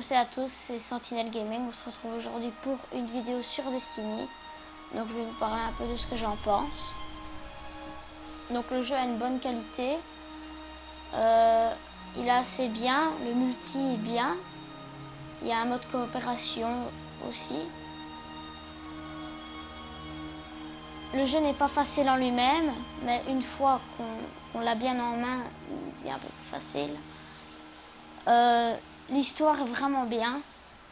tous et à tous, c'est Sentinel Gaming. On se retrouve aujourd'hui pour une vidéo sur Destiny. Donc je vais vous parler un peu de ce que j'en pense. Donc le jeu a une bonne qualité. Il est assez bien, le multi est bien. Il y a un mode coopération aussi. Le jeu n'est pas facile en lui-même, mais une fois qu'on l'a bien en main, il devient un peu plus facile. L'histoire est vraiment bien.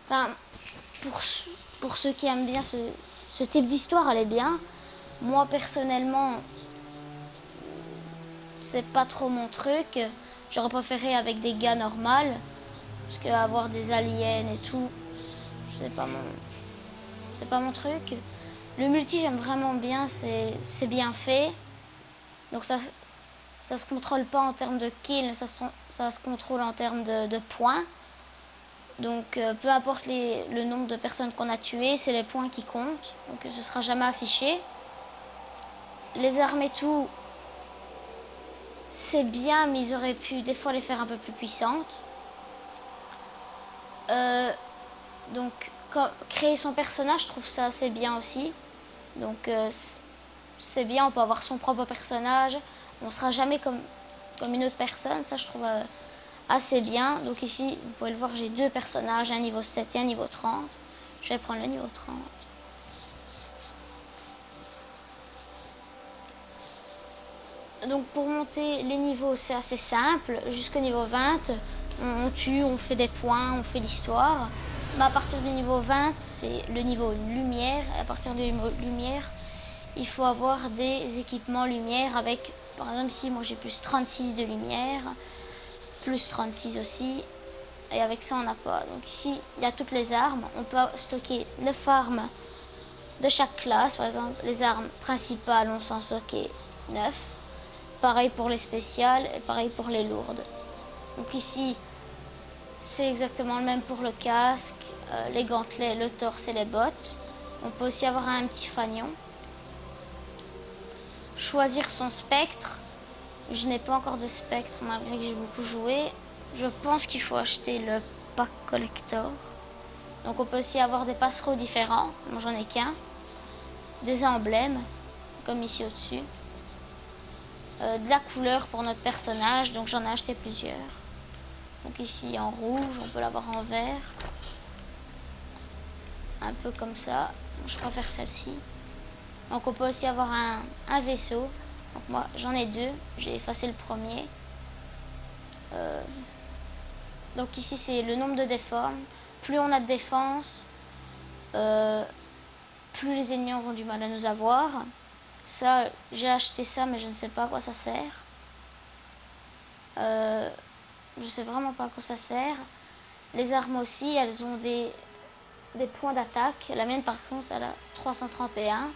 Enfin, pour ceux qui aiment bien ce type d'histoire, elle est bien. Moi, personnellement, c'est pas trop mon truc. J'aurais préféré avec des gars normaux. Parce qu'avoir des aliens et tout, c'est pas mon truc. Le multi, j'aime vraiment bien, c'est bien fait. Donc ça se contrôle pas en termes de kills, ça se contrôle en termes de points. Donc peu importe le nombre de personnes qu'on a tuées, c'est les points qui comptent. Donc ce sera jamais affiché. Les armes et tout, c'est bien, mais ils auraient pu des fois les faire un peu plus puissantes. Donc créer son personnage, je trouve ça assez bien aussi. Donc c'est bien, on peut avoir son propre personnage. On sera jamais comme une autre personne, ça je trouve assez bien. Donc ici, vous pouvez le voir, j'ai deux personnages, un niveau 7 et un niveau 30. Je vais prendre le niveau 30. Donc pour monter les niveaux, c'est assez simple. Jusqu'au niveau 20, on tue, on fait des points, on fait l'histoire. Mais à partir du niveau 20, c'est le niveau lumière. Et à partir du niveau lumière, il faut avoir des équipements lumière avec, par exemple ici, moi j'ai plus 36 de lumière, plus 36 aussi. Et avec ça, on n'a pas. Donc ici, il y a toutes les armes. On peut stocker 9 armes de chaque classe. Par exemple, les armes principales, on s'en stocker 9. Pareil pour les spéciales et pareil pour les lourdes. Donc ici, c'est exactement le même pour le casque, les gantelets, le torse et les bottes. On peut aussi avoir un petit fanion. Choisir son spectre. Je n'ai pas encore de spectre malgré que j'ai beaucoup joué. Je pense qu'il faut acheter le pack collector. Donc on peut aussi avoir des passereaux différents. Moi j'en ai qu'un. Des emblèmes, comme ici au-dessus. De la couleur pour notre personnage, donc j'en ai acheté plusieurs. Donc ici en rouge, on peut l'avoir en vert. Un peu comme ça. Je préfère celle-ci. Donc on peut aussi avoir un vaisseau. Donc moi j'en ai deux. J'ai effacé le premier. Donc ici c'est le nombre de déformes. Plus on a de défense, plus les ennemis auront du mal à nous avoir. Ça, j'ai acheté ça, mais je ne sais pas à quoi ça sert. Je sais vraiment pas à quoi ça sert. Les armes aussi, elles ont des points d'attaque. La mienne par contre, elle a 331.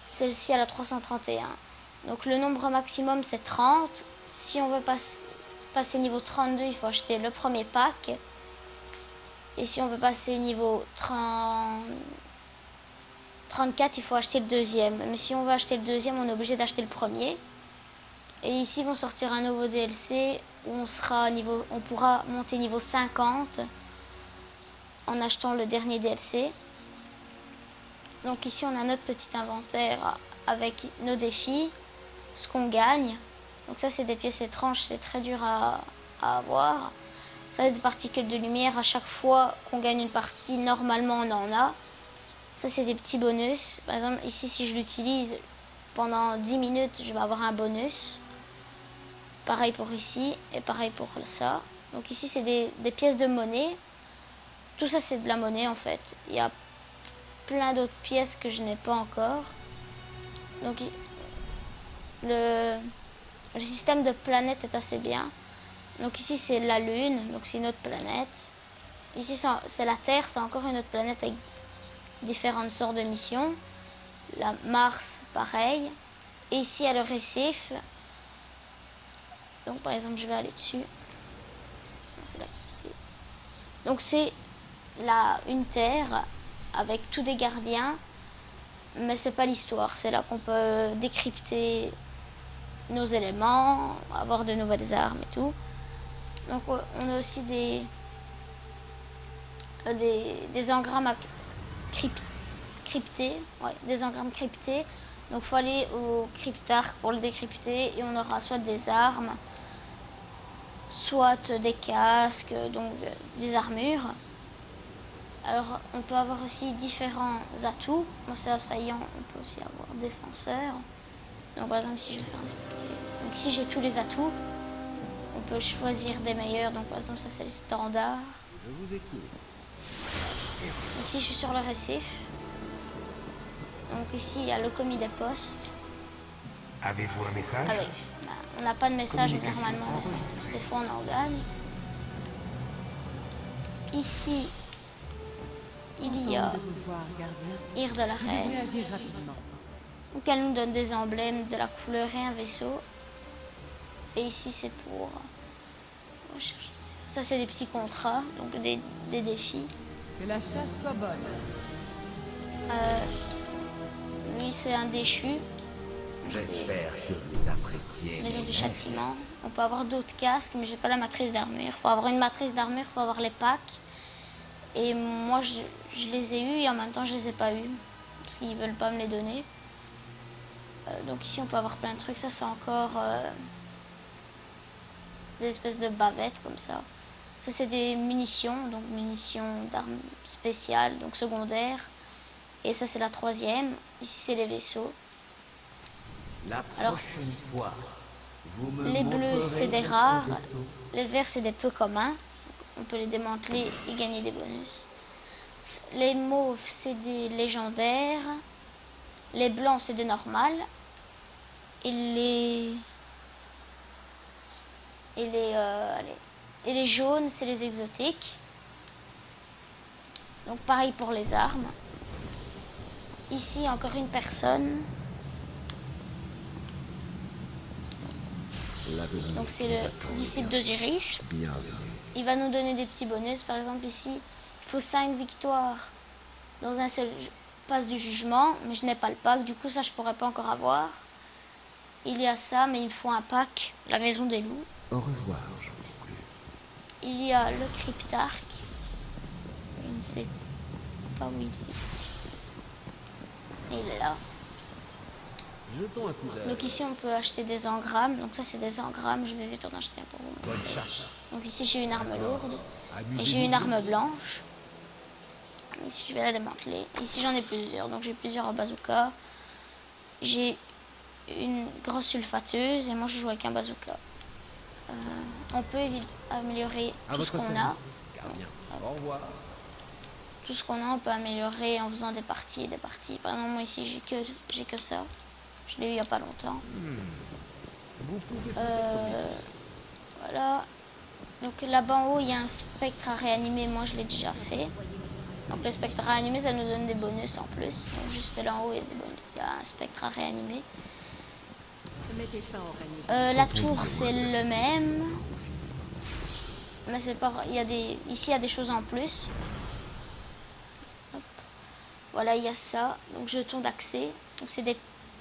Celle-ci, elle a 331. Donc le nombre maximum, c'est 30. Si on veut passer niveau 32, il faut acheter le premier pack. Et si on veut passer niveau 34, il faut acheter le deuxième. Mais si on veut acheter le deuxième, on est obligé d'acheter le premier. Et ici vont sortir un nouveau DLC où on pourra monter niveau 50 en achetant le dernier DLC. Donc ici on a notre petit inventaire avec nos défis, ce qu'on gagne. Donc ça c'est des pièces étranges, c'est très dur à avoir. Ça c'est des particules de lumière, à chaque fois qu'on gagne une partie, normalement on en a. Ça c'est des petits bonus. Par exemple ici si je l'utilise pendant 10 minutes, je vais avoir un bonus. Pareil pour ici et pareil pour ça. Donc ici c'est des pièces de monnaie. Tout ça c'est de la monnaie en fait. Il y a plein d'autres pièces que je n'ai pas encore. Donc le système de planètes est assez bien. Donc ici c'est la Lune, donc c'est une autre planète. Ici c'est la Terre, c'est encore une autre planète avec différentes sortes de missions. La Mars, pareil. Et ici il y a le récif. Donc par exemple je vais aller dessus. Donc c'est une terre avec tous des gardiens, mais c'est pas l'histoire. C'est là qu'on peut décrypter nos éléments, avoir de nouvelles armes et tout. Donc on a aussi des engrammes cryptés. Ouais, des engrammes cryptés. Donc faut aller au cryptarque pour le décrypter et on aura soit des armes, soit des casques, donc des armures. Alors on peut avoir aussi différents atouts. Moi c'est assaillant, on peut aussi avoir défenseur. Donc par exemple si je fais inspecter. Donc ici j'ai tous les atouts. On peut choisir des meilleurs. Donc par exemple ça c'est le standard. Je vous écoute. Donc ici je suis sur le récif. Donc ici il y a le commis des postes. Avez-vous un message? Ah oui, on n'a pas de message mais Communication normalement enregistrée. des fois on en gagne. Ici il y a de vous voir, gardien. Ire de la Vous devrez Reine. agir rapidement. Donc elle nous donne des emblèmes, de la couleur et un vaisseau. Et ici c'est pour... Ça c'est des petits contrats, donc des défis. Que la chasse soit bonne. Lui c'est un déchu. J'espère que vous appréciez. Maison du châtiment. On peut avoir d'autres casques, mais j'ai pas la matrice d'armure. Pour avoir une matrice d'armure, il faut avoir les packs. Et moi je les ai eus et en même temps je les ai pas eus. Parce qu'ils veulent pas me les donner. Donc ici on peut avoir plein de trucs. Ça c'est encore des espèces de bavettes comme ça. Ça c'est des munitions, donc munitions d'armes spéciales, donc secondaires. Et ça c'est la troisième. Ici c'est les vaisseaux. La Alors, prochaine fois, vous me les bleus montrerez c'est des votre rares. vaisseau. Les verts c'est des peu communs. On peut les démanteler et gagner des bonus. Les mauves c'est des légendaires. Les blancs c'est des normales. Et les jaunes c'est les exotiques. Donc pareil pour les armes. Ici encore une personne. Donc c'est le disciple d'Osiris. Bienvenue. Il va nous donner des petits bonus. Par exemple ici, il faut 5 victoires dans un seul passe du jugement. Mais je n'ai pas le pack, du coup ça je pourrais pas encore avoir. Il y a ça, mais il me faut un pack, la maison des loups. Au revoir, j'en ai plus. Il y a le cryptarque. Je ne sais pas où il est. Il est là. Jetons un coup d'œil. Donc ici on peut acheter des engrammes. Donc ça c'est des engrammes. Je vais vite en acheter un pour vous. Bonne chasse. Donc ici j'ai une arme lourde. Et Amusez-vous j'ai une bien. arme blanche. Ici je vais la démanteler. Ici j'en ai plusieurs. Donc j'ai plusieurs en bazooka. J'ai une grosse sulfateuse. Et moi je joue avec un bazooka. On peut améliorer À tout ce votre qu'on a. service, gardien. Au revoir. Tout ce qu'on a, on peut améliorer en faisant des parties et des parties. Par exemple, moi ici, j'ai que ça. Je l'ai eu il n'y a pas longtemps. Vous pouvez Voilà. Donc là-bas en haut, il y a un spectre à réanimer. Moi, je l'ai déjà fait. Donc le spectre à réanimer, ça nous donne des bonus en plus. Donc juste là en haut, il y a des bonus. Il y a un spectre à réanimer. Mettez fin au règne. La tour, c'est le même. Mais c'est pas... Ici, il y a des choses en plus. Hop. Voilà, il y a ça. Donc jetons d'accès. Donc c'est des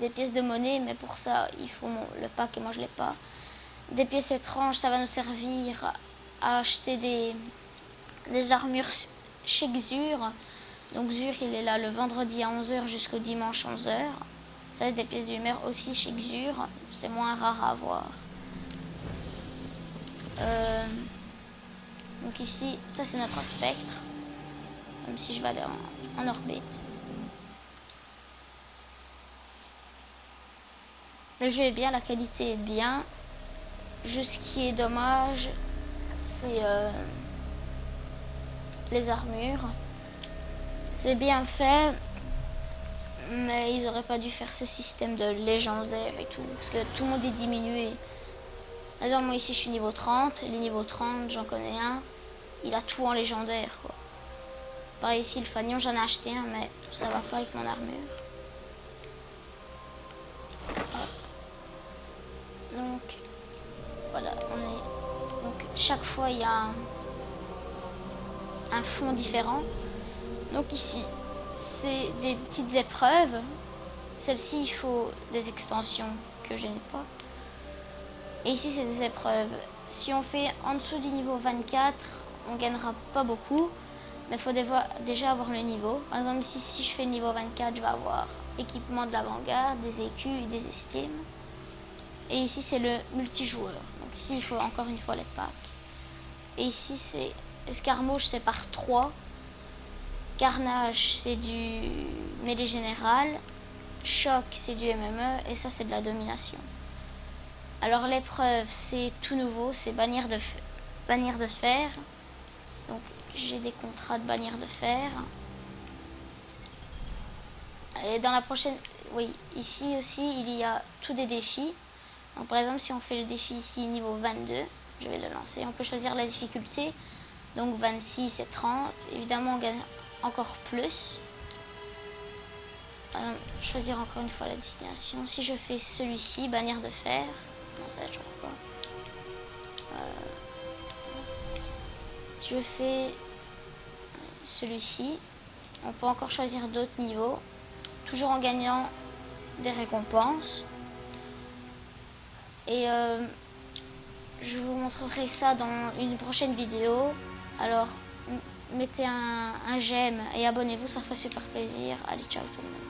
pièces de monnaie, mais pour ça, il faut le pack et moi je l'ai pas. Des pièces étranges, ça va nous servir à acheter des armures chez Xur. Donc Xur, il est là le vendredi à 11h jusqu'au dimanche 11h. Ça, c'est des pièces d'humeur aussi chez Xur. C'est moins rare à avoir. Donc ici, ça c'est notre spectre. Même si je vais aller en orbite. Le jeu est bien, la qualité est bien. Juste ce qui est dommage, c'est les armures. C'est bien fait, mais ils auraient pas dû faire ce système de légendaire et tout. Parce que tout le monde est diminué. Par exemple, moi ici je suis niveau 30. Les niveaux 30, j'en connais un. Il a tout en légendaire, quoi. Pareil ici, le fanion, j'en ai acheté un, mais ça va pas avec mon armure. Hop. Donc, voilà, donc chaque fois, il y a un fond différent. Donc ici, c'est des petites épreuves. Celle-ci, il faut des extensions que je n'ai pas. Et ici, c'est des épreuves. Si on fait en dessous du niveau 24, on gagnera pas beaucoup. Mais il faut déjà avoir le niveau. Par exemple, ici, si je fais le niveau 24, je vais avoir équipement de l'avant-garde, des écus et des estimes. Et ici, c'est le multijoueur. Donc ici, il faut encore une fois les packs. Et ici, c'est escarmouche, c'est par 3. Carnage, c'est du mêlée générale. Choc, c'est du MME. Et ça, c'est de la domination. Alors, l'épreuve, c'est tout nouveau. C'est bannière de fer. Donc, j'ai des contrats de bannière de fer. Et dans la prochaine... Oui, ici aussi, il y a tous des défis. Donc, par exemple, si on fait le défi ici, niveau 22, je vais le lancer. On peut choisir la difficulté. Donc, 26 et 30. Évidemment, on gagne encore plus. Choisir encore une fois la destination. Si je fais celui-ci, bannière de fer. Non, ça va toujours pas. Si je fais celui-ci, on peut encore choisir d'autres niveaux. Toujours en gagnant des récompenses. Et je vous montrerai ça dans une prochaine vidéo. Alors, mettez un j'aime et abonnez-vous, ça ferait super plaisir. Allez, ciao tout le monde.